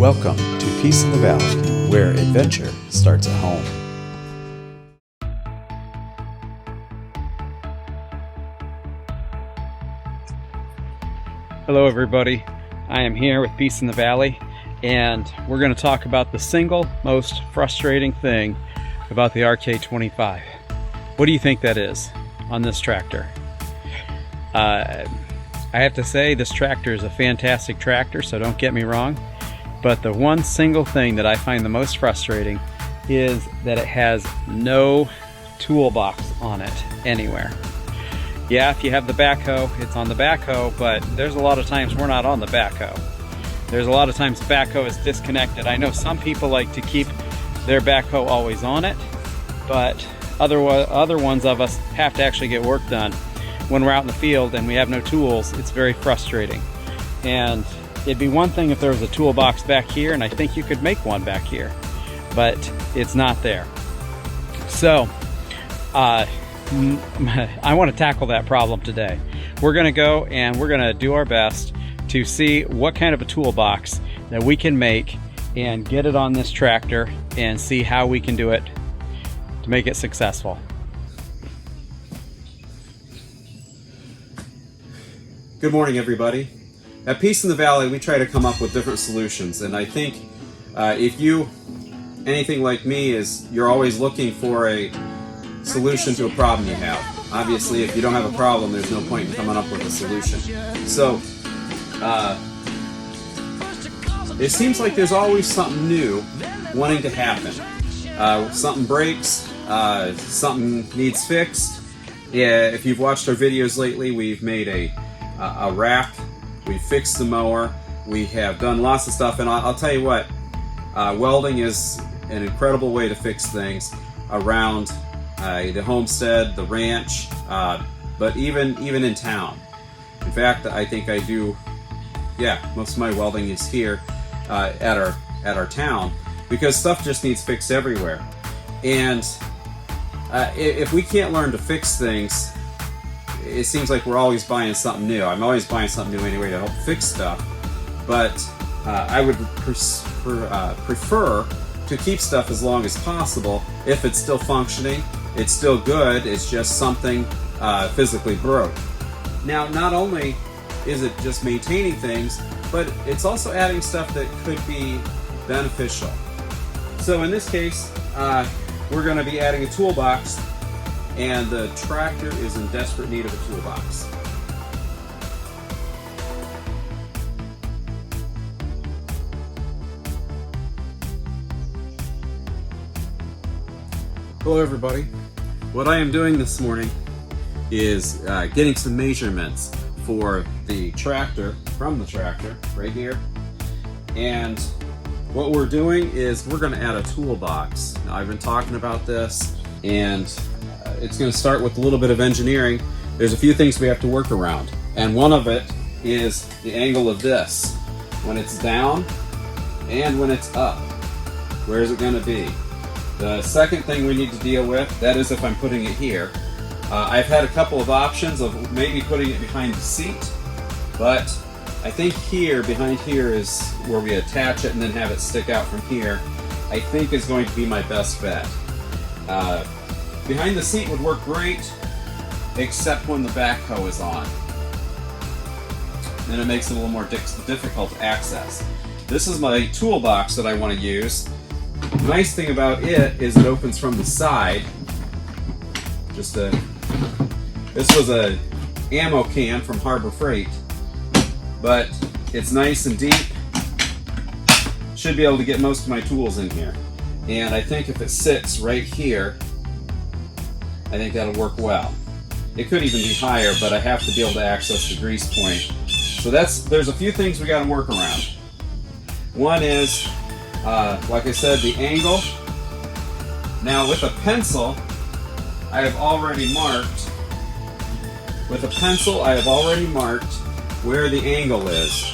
Welcome to Peace in the Valley, where adventure starts at home. Hello everybody, I am here with Peace in the Valley, and we're going to talk about the single most frustrating thing about the RK25. What do you think that is on this tractor? I have to say this tractor is a fantastic tractor, so don't get me wrong, but the one single thing that I find the most frustrating is that it has no toolbox on it anywhere. Yeah, if you have the backhoe, it's on the backhoe, but there's a lot of times we're not on the backhoe. There's a lot of times the backhoe is disconnected. I know some people like to keep their backhoe always on it, but other ones of us have to actually get work done. When we're out in the field and we have no tools, it's very frustrating. And it'd be one thing if there was a toolbox back here, and I think you could make one back here, but it's not there. So, I want to tackle that problem today. We're going to go and we're going to do our best to see what kind of a toolbox that we can make and get it on this tractor and see how we can do it to make it successful. Good morning, everybody. At Peace in the Valley, we try to come up with different solutions, and I think if you, anything like me, is you're always looking for a solution to a problem you have. Obviously, if you don't have a problem, there's no point in coming up with a solution. So, it seems like there's always something new wanting to happen. Something breaks, something needs fixed. Yeah, if you've watched our videos lately, we've made a rack, we fixed the mower, we have done lots of stuff, and I'll tell you what, welding is an incredible way to fix things around the homestead, the ranch, but even in town. In fact, I think I do, most of my welding is here at our town, because stuff just needs fixed everywhere. And if we can't learn to fix things, it seems like we're always buying something new. I'm always buying something new anyway to help fix stuff, but I would prefer to keep stuff as long as possible. If it's still functioning, it's still good, it's just something physically broke. Now, not only is it just maintaining things, but it's also adding stuff that could be beneficial. So in this case, we're going to be adding a toolbox, and the tractor is in desperate need of a toolbox. Hello everybody. What I am doing this morning is getting some measurements for the tractor, from the tractor, right here. And what we're doing is we're going to add a toolbox. Now, I've been talking about this, and it's going to start with a little bit of engineering. There's a few things we have to work around, and one of it is the angle of this. When it's down and when it's up, where is it going to be? The second thing we need to deal with, that is if I'm putting it here. I've had a couple of options of maybe putting it behind the seat, but I think here, behind here, is where we attach it and then have it stick out from here, I think is going to be my best bet. Behind the seat would work great, except when the backhoe is on. Then it makes it a little more difficult to access. This is my toolbox that I want to use. The nice thing about it is it opens from the side. This was a ammo can from Harbor Freight, but it's nice and deep. Should be able to get most of my tools in here. And I think if it sits right here, I think that'll work well. It could even be higher, but I have to be able to access the grease point. So there's a few things we got to work around. One is, like I said, the angle. Now with a pencil, I have already marked where the angle is.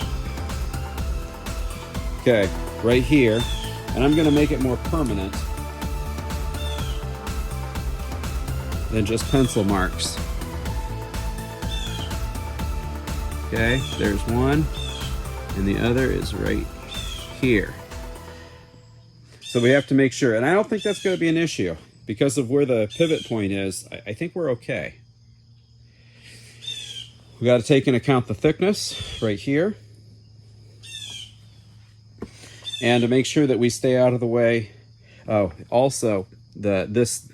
Okay, right here. And I'm going to make it more permanent than just pencil marks. Okay, there's one, and the other is right here. So we have to make sure, and I don't think that's going to be an issue because of where the pivot point is. I think we're okay. We got to take into account the thickness right here, and to make sure that we stay out of the way. Oh, also this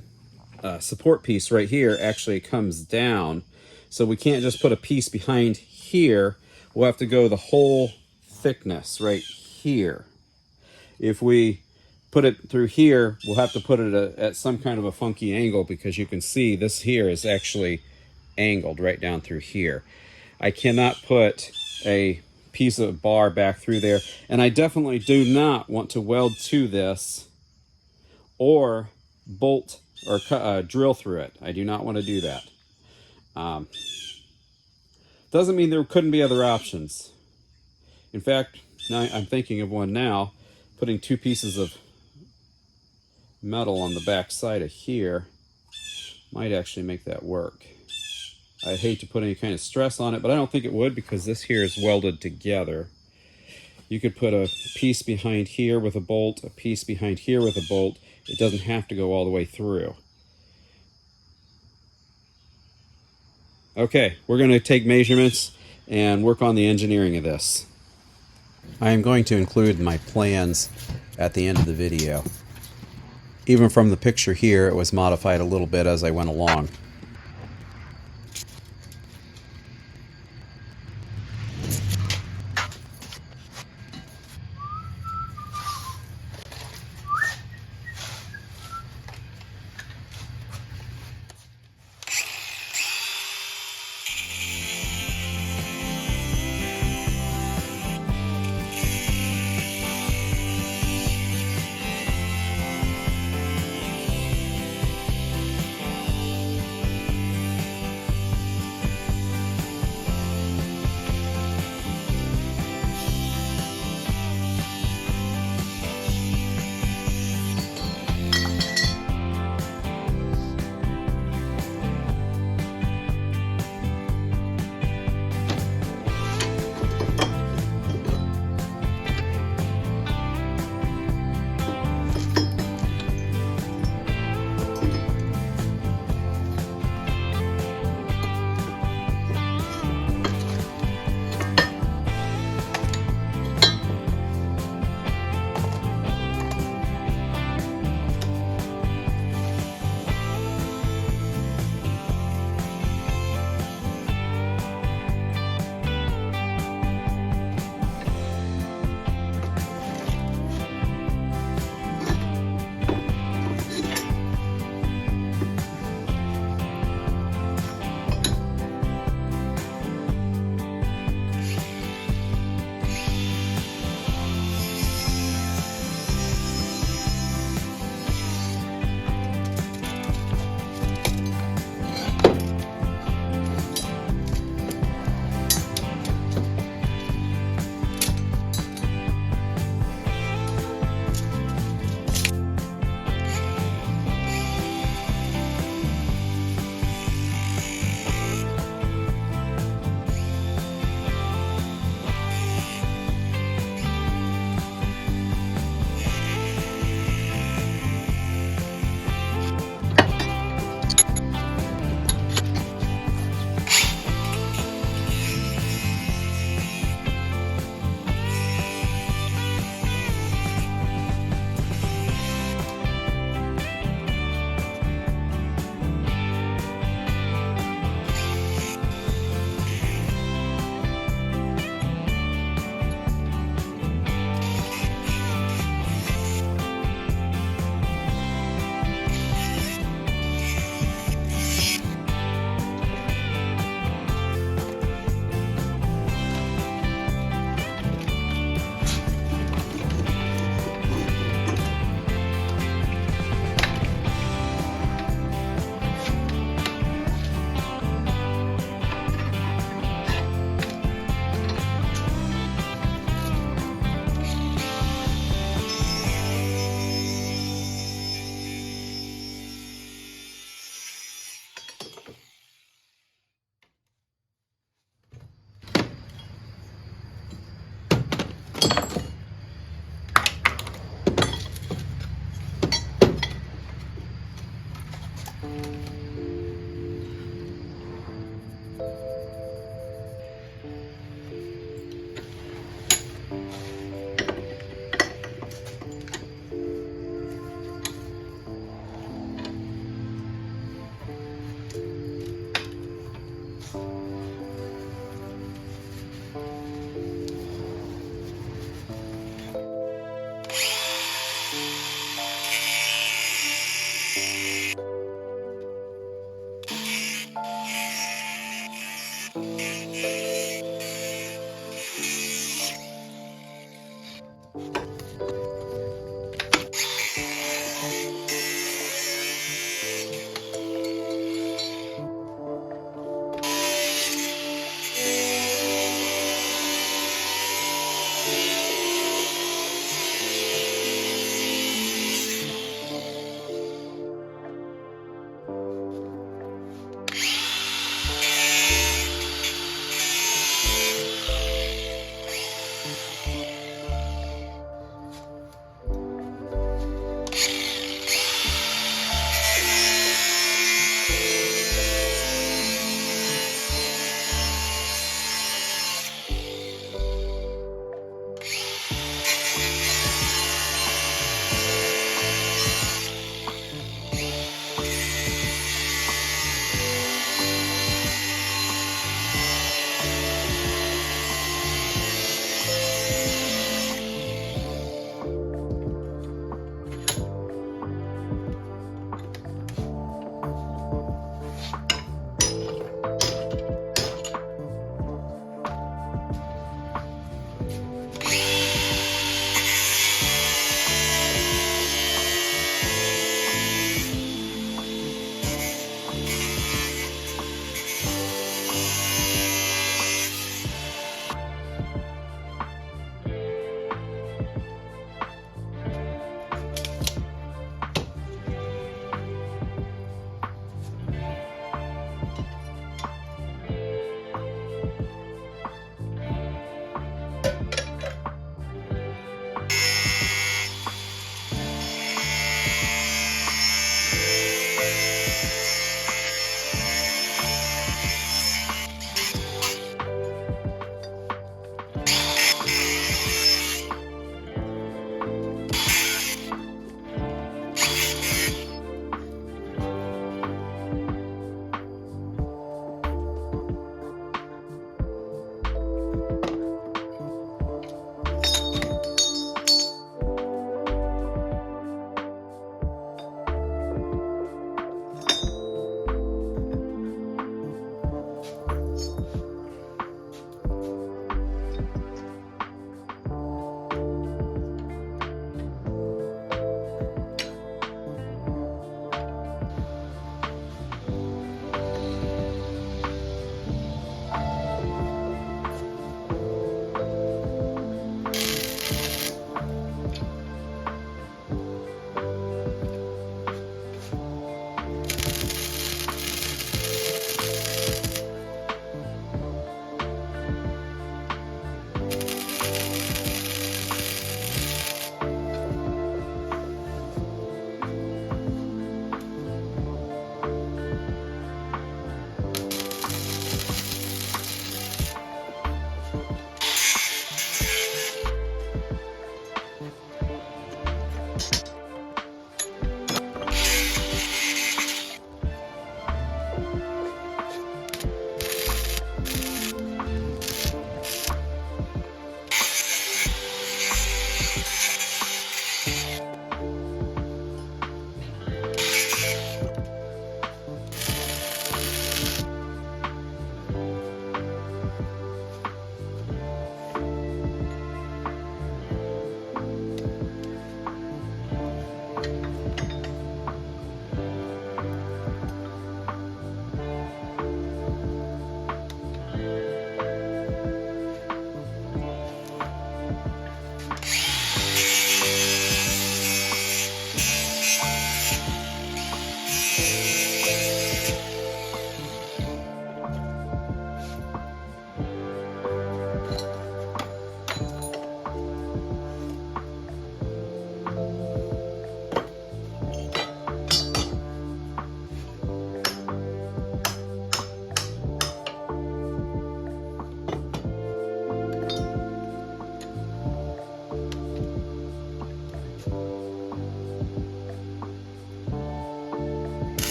support piece right here actually comes down, so we can't just put a piece behind here. We'll have to go the whole thickness right here. If we put it through here, we'll have to put it at some kind of a funky angle, because you can see this here is actually angled right down through here. I cannot put a piece of bar back through there, and I definitely do not want to weld to this or bolt or drill through it. I do not want to do that. Doesn't mean there couldn't be other options. In fact, now I'm thinking of one now, putting two pieces of metal on the back side of here might actually make that work. I hate to put any kind of stress on it, but I don't think it would, because this here is welded together. You could put a piece behind here with a bolt, a piece behind here with a bolt. It doesn't have to go all the way through. Okay, we're going to take measurements and work on the engineering of this. I am going to include my plans at the end of the video. Even from the picture here, it was modified a little bit as I went along.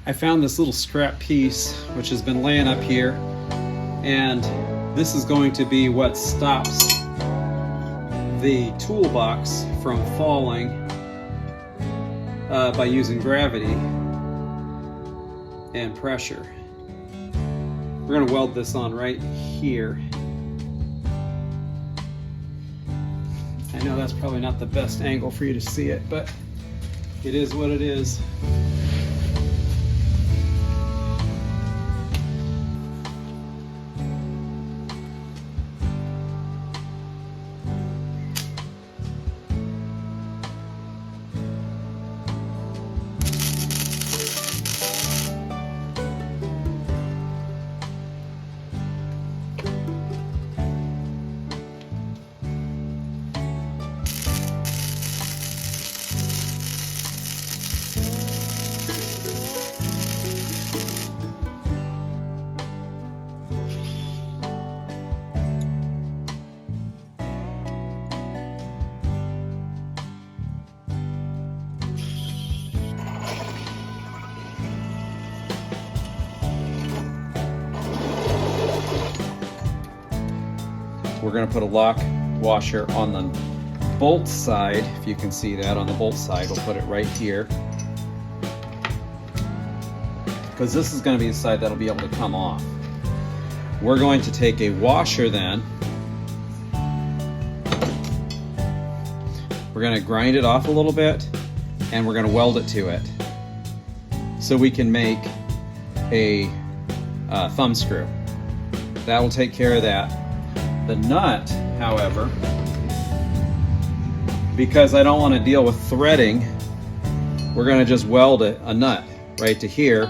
I found this little scrap piece which has been laying up here, and this is going to be what stops the toolbox from falling by using gravity and pressure. We're going to weld this on right here. I know that's probably not the best angle for you to see it, but it is what it is. We're going to put a lock washer on the bolt side. If you can see that on the bolt side, we'll put it right here, because this is going to be the side that'll be able to come off. We're going to take a washer then. We're going to grind it off a little bit, and we're going to weld it to it so we can make a thumb screw. That will take care of that. The nut, however, because I don't want to deal with threading, we're going to just weld a nut right to here.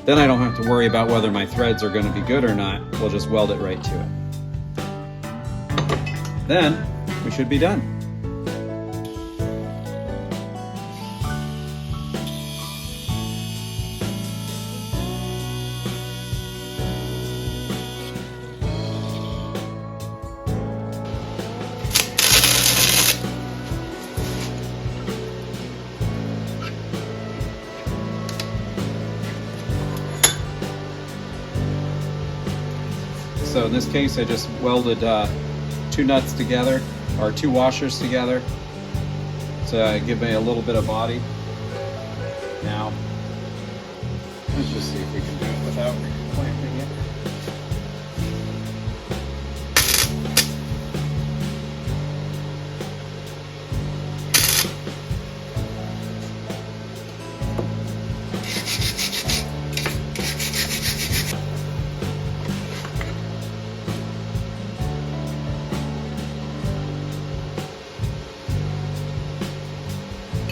Then I don't have to worry about whether my threads are going to be good or not. We'll just weld it right to it. Then we should be done. So in this case, I just welded two nuts together, or two washers together, to give me a little bit of body. Now, let's just see if we can do it without clamping it.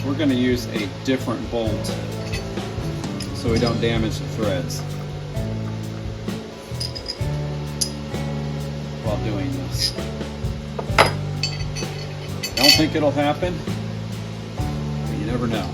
We're going to use a different bolt so we don't damage the threads while doing this. I don't think it'll happen, but you never know.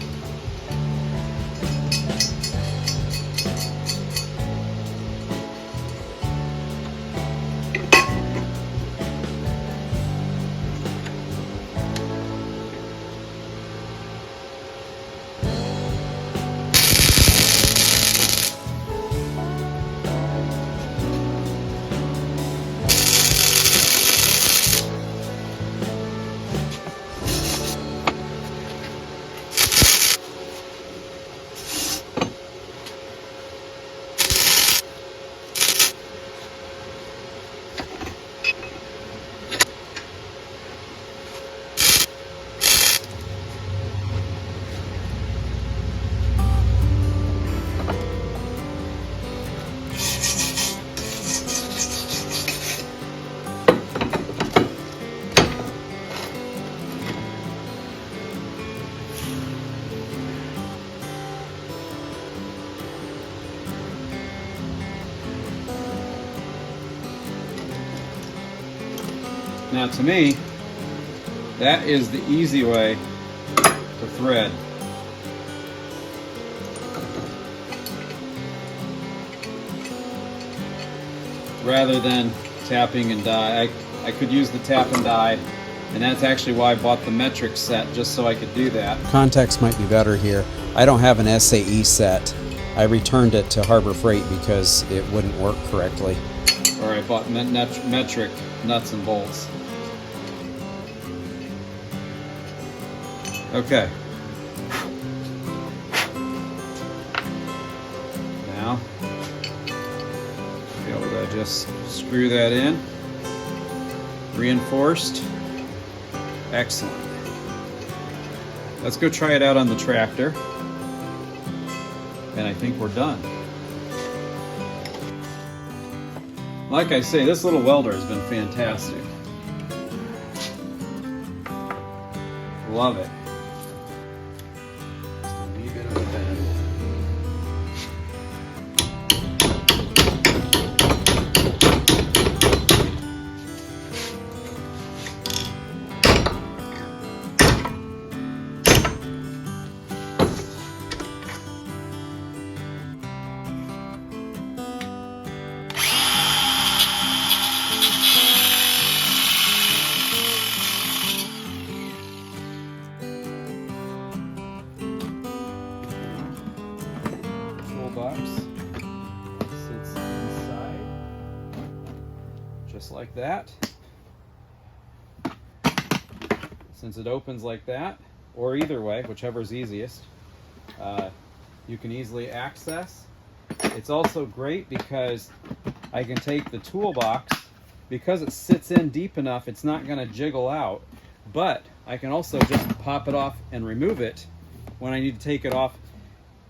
Now to me, that is the easy way to thread. Rather than tapping and die. I could use the tap and die, and that's actually why I bought the metric set, just so I could do that. Context might be better here. I don't have an SAE set I returned it to Harbor Freight because it wouldn't work correctly. Or I bought metric nuts and bolts. Okay. Now, be able to just screw that in. Reinforced. Excellent. Let's go try it out on the tractor. And I think we're done. Like I say, this little welder has been fantastic. Love it. Just a wee bit of a bend. Toolbox sits inside, just like that. Since it opens like that, or either way, whichever is easiest, you can easily access. It's also great because I can take the toolbox, because it sits in deep enough, it's not going to jiggle out, but I can also just pop it off and remove it when I need to take it off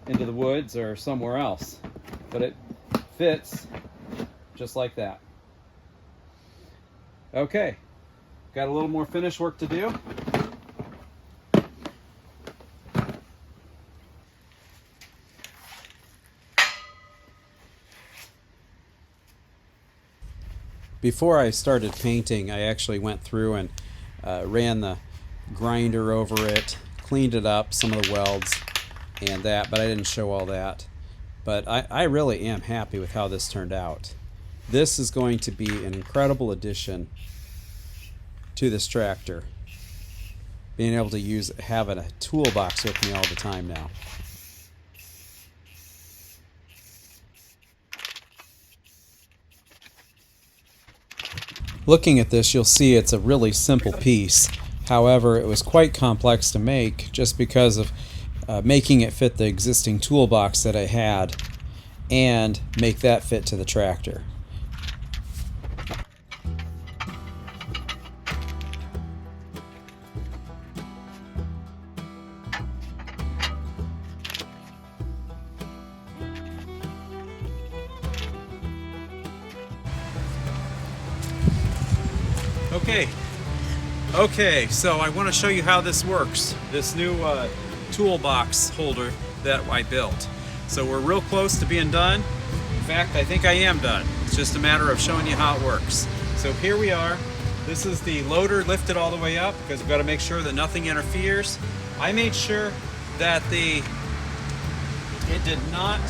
into the woods or somewhere else. But it fits just like that. Okay, got a little more finish work to do. Before I started painting, I actually went through and ran the grinder over it, cleaned it up, some of the welds and that, but I didn't show all that. But I really am happy with how this turned out. This is going to be an incredible addition to this tractor. Being able to having a toolbox with me all the time now. Looking at this, you'll see it's a really simple piece. However, it was quite complex to make just because of making it fit the existing toolbox that I had and make that fit to the tractor. Okay, so I want to show you how this works. This new toolbox holder that I built. So we're real close to being done. In fact, I think I am done. It's just a matter of showing you how it works. So here we are. This is the loader lifted all the way up because we've got to make sure that nothing interferes. I made sure that it did not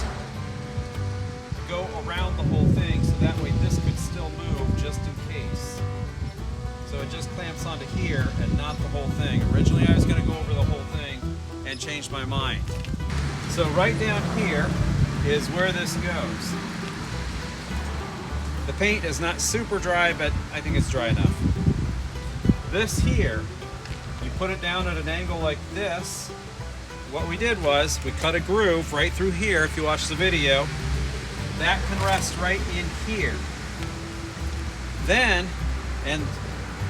go around the whole thing, so that way this could still move just in case. So it just clamps onto here and not the whole thing. Originally I was going to go over the whole thing and changed my mind. So right down here is where this goes. The paint is not super dry, but I think it's dry enough. This here, you put it down at an angle like this. What we did was we cut a groove right through here. If you watch the video, that can rest right in here. Then,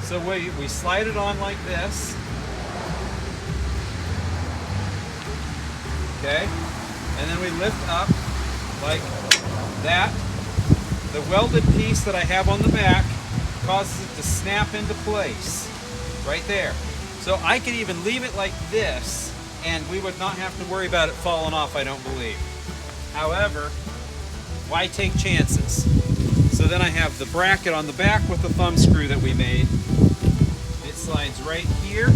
so we slide it on like this. Okay, and then we lift up like that. The welded piece that I have on the back causes it to snap into place right there. So I could even leave it like this and we would not have to worry about it falling off, I don't believe. However, why take chances? So then I have the bracket on the back with the thumb screw that we made. It slides right here.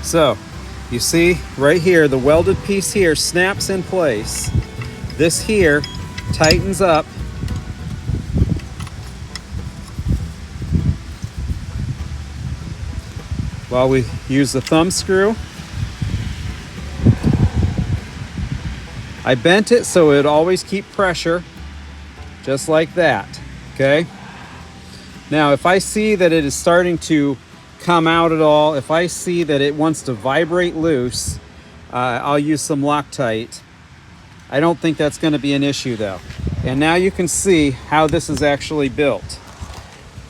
So, you see right here, the welded piece here snaps in place. this here tightens up while we use the thumb screw. I bent it so it would always keep pressure, just like that, okay? Now, if I see that it is starting to come out at all, if I see that it wants to vibrate loose, I'll use some Loctite. I don't think that's going to be an issue though. And now you can see how this is actually built.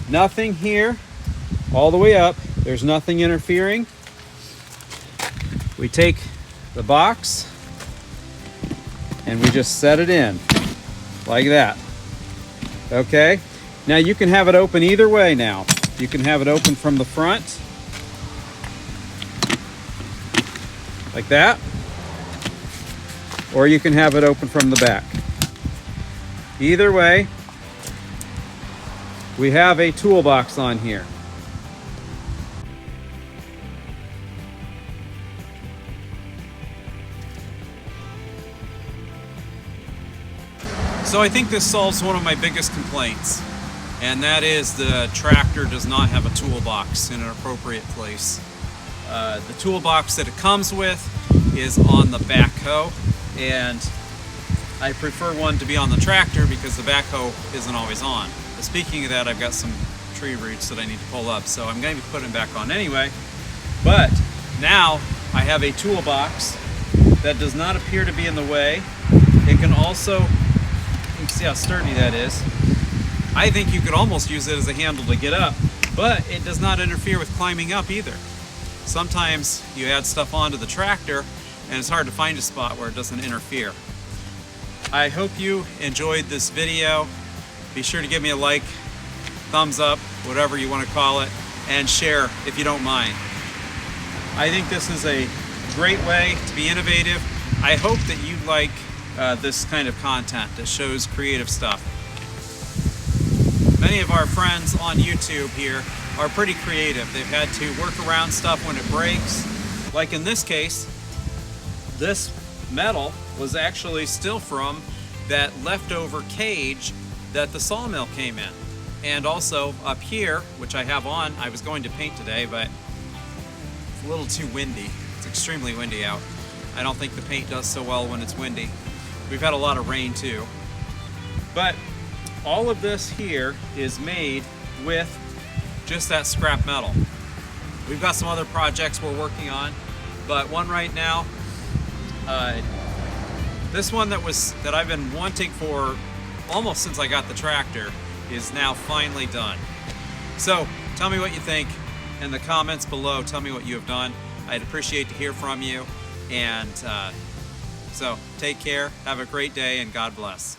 Nothing here, all the way up. There's nothing interfering. We take the box and we just set it in like that. Okay? Now you can have it open either way now. You can have it open from the front like that, or you can have it open from the back. Either way, we have a toolbox on here. So I think this solves one of my biggest complaints, and that is the tractor does not have a toolbox in an appropriate place. The toolbox that it comes with is on the backhoe, and I prefer one to be on the tractor because the backhoe isn't always on. But speaking of that, I've got some tree roots that I need to pull up, so I'm going to be putting it back on anyway. But now I have a toolbox that does not appear to be in the way. It can also, you can see how sturdy that is. I think you could almost use it as a handle to get up, but it does not interfere with climbing up either. Sometimes you add stuff onto the tractor and it's hard to find a spot where it doesn't interfere. I hope you enjoyed this video. Be sure to give me a like, thumbs up, whatever you want to call it, and share if you don't mind. I think this is a great way to be innovative. I hope that you like this kind of content that shows creative stuff. Many of our friends on YouTube here are pretty creative. They've had to work around stuff when it breaks. Like in this case, this metal was actually still from that leftover cage that the sawmill came in. And also up here, which I have on, I was going to paint today, but it's a little too windy. It's extremely windy out. I don't think the paint does so well when it's windy. We've had a lot of rain too. But all of this here is made with just that scrap metal. We've got some other projects we're working on, but one right now, this one that I've been wanting for almost since I got the tractor is now finally done. So tell me what you think in the comments below. Tell me what you have done. I'd appreciate to hear from you. And so take care, have a great day, and God bless.